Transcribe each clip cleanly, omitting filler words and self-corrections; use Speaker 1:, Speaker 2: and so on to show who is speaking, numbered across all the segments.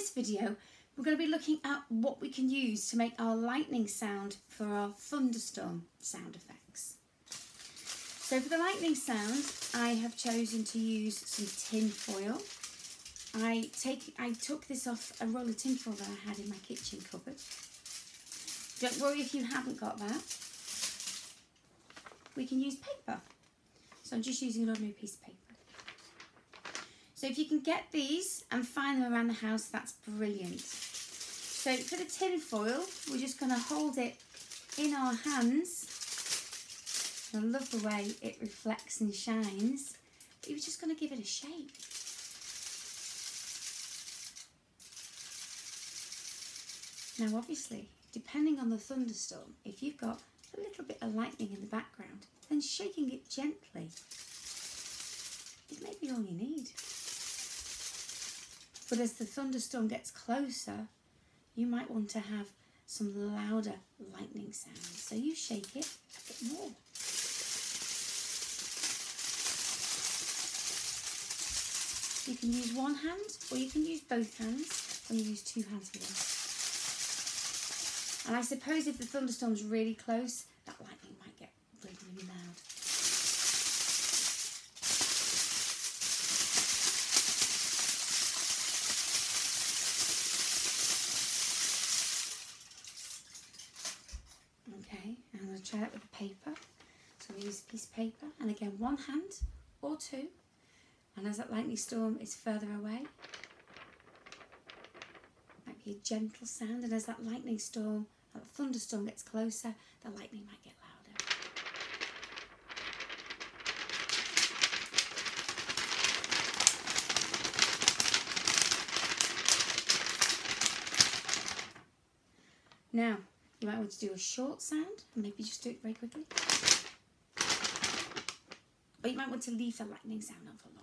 Speaker 1: this video, we're going to be looking at what we can use to make our lightning sound for our thunderstorm sound effects. So for the lightning sound, I have chosen to use some tin foil. I took this off a roll of tin foil that I had in my kitchen cupboard. Don't worry if you haven't got that. We can use paper. So I'm just using an ordinary piece of paper. So if you can get these and find them around the house, that's brilliant. So for the tin foil, we're just going to hold it in our hands. I love the way it reflects and shines. We're just going to give it a shape. Now obviously, depending on the thunderstorm, if you've got a little bit of lightning in the background, then shaking it gently is maybe all you need. But as the thunderstorm gets closer, you might want to have some louder lightning sounds. So you shake it a bit more. You can use one hand or you can use both hands. I'm going to use two hands for this. And I suppose if the thunderstorm's really close, that lightning might get really, really loud. Okay, I'm going to try it with the paper. So I'm going to use a piece of paper, and again, one hand or two. And as that lightning storm is further away, it might be a gentle sound, and as that lightning storm, that thunderstorm gets closer, the lightning might get louder. Now, you might want to do a short sound, and maybe just do it very quickly. Or you might want to leave the lightning sound on for longer.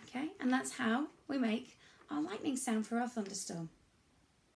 Speaker 1: Okay, and that's how we make our lightning sound for our thunderstorm.